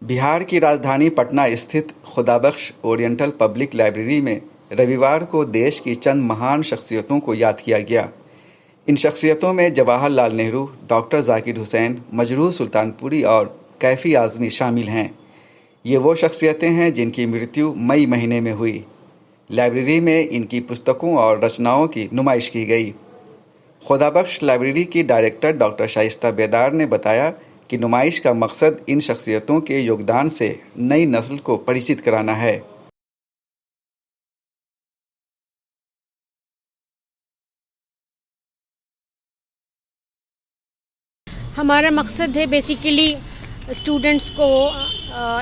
बिहार की राजधानी पटना स्थित खुदाबख्श ओरिएंटल पब्लिक लाइब्रेरी में रविवार को देश की चंद महान शख्सियतों को याद किया गया। इन शख्सियतों में जवाहरलाल नेहरू, डॉक्टर जाकिर हुसैन, मजरूह सुल्तानपुरी और कैफ़ी आज़मी शामिल हैं। ये वो शख्सियतें हैं जिनकी मृत्यु मई महीने में हुई। लाइब्रेरी में इनकी पुस्तकों और रचनाओं की नुमाइश की गई। खुदाबख्श लाइब्रेरी की डायरेक्टर डॉक्टर शाइस्ता बेदार ने बताया कि नुमाइश का मकसद इन शख्सियतों के योगदान से नई नस्ल को परिचित कराना है। हमारा मकसद है बेसिकली स्टूडेंट्स को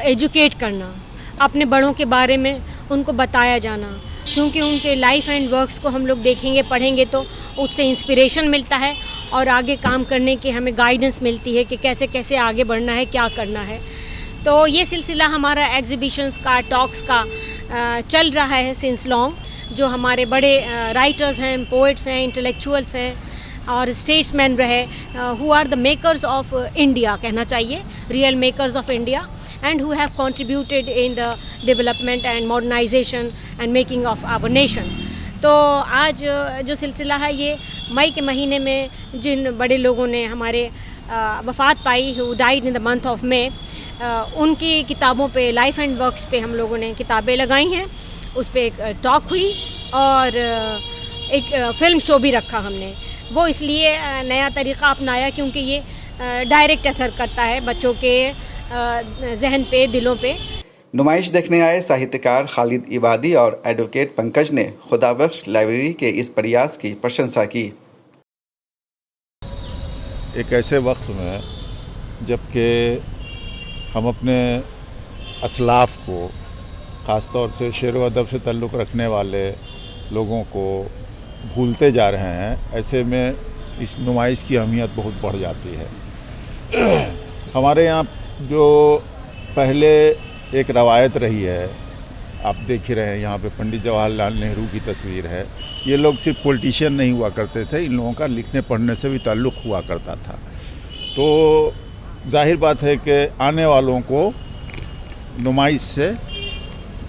एजुकेट करना, अपने बड़ों के बारे में उनको बताया जाना, क्योंकि उनके लाइफ एंड वर्क्स को हम लोग देखेंगे, पढ़ेंगे तो उससे इंस्पिरेशन मिलता है और आगे काम करने की हमें गाइडेंस मिलती है कि कैसे कैसे आगे बढ़ना है, क्या करना है। तो ये सिलसिला हमारा एग्जीबिशंस का, टॉक्स का चल रहा है सिंस लॉन्ग। जो हमारे बड़े राइटर्स हैं, पोइट्स हैं, इंटेलेक्चुअल्स हैं और स्टेट्समैन रहे, who are the makers of India कहना चाहिए, real makers of India, and who have contributed in the development and modernization and making of our nation। तो आज जो सिलसिला है ये मई के महीने में जिन बड़े लोगों ने हमारे वफ़ात पाई, who died in the month of May, उनकी किताबों पे, लाइफ एंड वर्क्स पे हम लोगों ने किताबें लगाई हैं। उस पर एक टॉक हुई और एक फ़िल्म शो भी रखा हमने। वो इसलिए नया तरीक़ा अपनाया क्योंकि ये डायरेक्ट असर करता है बच्चों के जहन पे, दिलों पे। नुमाइश देखने आए साहित्यकार खालिद इबादी और एडवोकेट पंकज ने खुदाबख्श लाइब्रेरी के इस प्रयास की प्रशंसा की। एक ऐसे वक्त में जबकि हम अपने असलाफ़ को, ख़ास तौर से शेर व अदब से ताल्लुक़ रखने वाले लोगों को भूलते जा रहे हैं, ऐसे में इस नुमाइश की अहमियत बहुत बढ़ जाती है। हमारे यहाँ जो पहले एक रवायत रही है, आप देख ही रहे हैं, यहाँ पे पंडित जवाहरलाल नेहरू की तस्वीर है। ये लोग सिर्फ पॉलिटिशियन नहीं हुआ करते थे, इन लोगों का लिखने पढ़ने से भी ताल्लुक़ हुआ करता था। तो जाहिर बात है कि आने वालों को नुमाइश से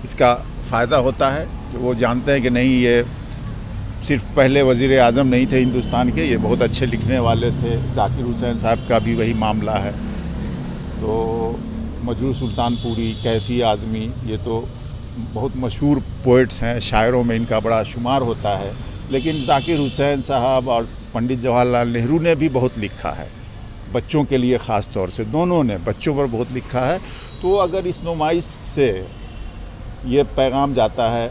इसका फ़ायदा होता है कि वो जानते हैं कि नहीं, ये सिर्फ पहले वज़ीर आज़म नहीं थे हिंदुस्तान के, ये बहुत अच्छे लिखने वाले थे। जाकिर हुसैन साहब का भी वही मामला है। तो मजरूह सुल्तानपुरी, कैफ़ी आज़मी, ये तो बहुत मशहूर पोइट्स हैं, शायरों में इनका बड़ा शुमार होता है। लेकिन जाकिर हुसैन साहब और पंडित जवाहरलाल नेहरू ने भी बहुत लिखा है, बच्चों के लिए ख़ास तौर से दोनों ने बच्चों पर बहुत लिखा है। तो अगर इस नुमाइश से ये पैगाम जाता है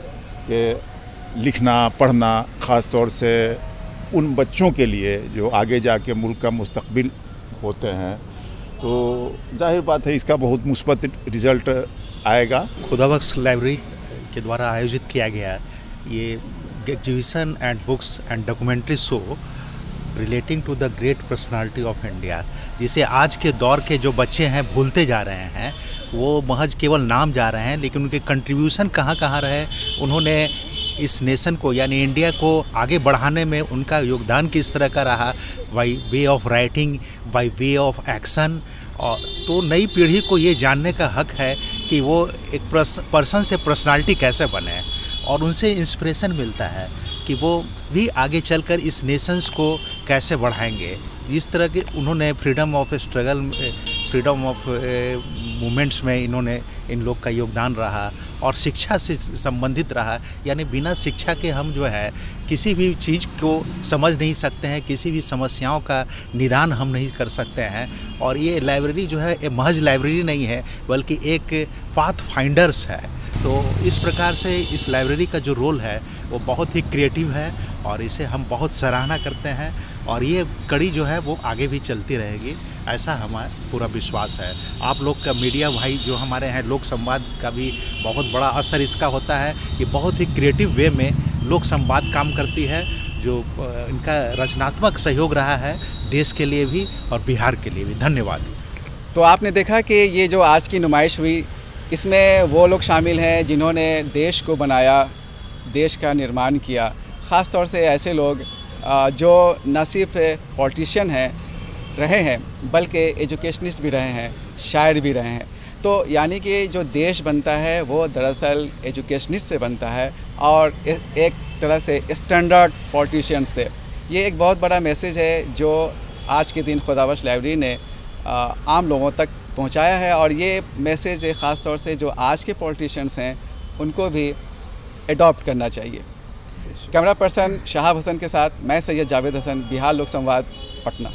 कि लिखना पढ़ना, ख़ास तौर से उन बच्चों के लिए जो आगे जाके मुल्क का मुस्तकबिल होते हैं, तो जाहिर बात है इसका बहुत मुस्बत रिज़ल्ट आएगा। खुदाबख्श लाइब्रेरी के द्वारा आयोजित किया गया ये exhibition and books and documentary show relating to the great personality of India, जिसे आज के दौर के जो बच्चे हैं भूलते जा रहे हैं। वो महज केवल नाम जा रहे हैं, लेकिन उनके कंट्रीब्यूशन कहाँ कहाँ रहे, उन्होंने इस नेशन को यानी इंडिया को आगे बढ़ाने में उनका योगदान किस तरह का रहा, by way of writing, by way of action. और तो नई पीढ़ी को ये जानने का हक है कि वो एक पर्सन से पर्सनालिटी कैसे बने, और उनसे इंस्पिरेशन मिलता है कि वो भी आगे चलकर इस नेशंस को कैसे बढ़ाएंगे। जिस तरह के उन्होंने freedom of struggle, freedom of movements में इन्होंने, इन लोग का योगदान रहा, और शिक्षा से संबंधित रहा। यानी बिना शिक्षा के हम जो है किसी भी चीज़ को समझ नहीं सकते हैं, किसी भी समस्याओं का निदान हम नहीं कर सकते हैं। और ये लाइब्रेरी जो है ये महज लाइब्रेरी नहीं है, बल्कि एक पाथ फाइंडर्स है। तो इस प्रकार से इस लाइब्रेरी का जो रोल है वो बहुत ही क्रिएटिव है, और इसे हम बहुत सराहना करते हैं, और ये कड़ी जो है वो आगे भी चलती रहेगी, ऐसा हमारा पूरा विश्वास है। आप लोग का मीडिया भाई जो हमारे हैं, लोक संवाद का भी बहुत बड़ा असर इसका होता है। ये बहुत ही क्रिएटिव वे में लोक संवाद काम करती है, जो इनका रचनात्मक सहयोग रहा है देश के लिए भी और बिहार के लिए भी। धन्यवाद। तो आपने देखा कि ये जो आज की नुमाइश हुई, इसमें वो लोग शामिल हैं जिन्होंने देश को बनाया, देश का निर्माण किया। ख़ास तौर से ऐसे लोग जो न सिर्फ पॉलिटिशियन हैं रहे हैं बल्कि एजुकेशनिस्ट भी रहे हैं, शायर भी रहे हैं। तो यानी कि जो देश बनता है वो दरअसल एजुकेशनिस्ट से बनता है और एक तरह से स्टैंडर्ड पॉलिटिशियन से। ये एक बहुत बड़ा मैसेज है जो आज के दिन खुदाबख्श लाइब्रेरी ने आम लोगों तक पहुंचाया है, और ये मैसेज ख़ास तौर से जो आज के पॉलिटिशियंस हैं उनको भी एडॉप्ट करना चाहिए। कैमरा पर्सन शहाब हसन के साथ मैं सैयद जावेद हसन, बिहार लोक संवाद, पटना।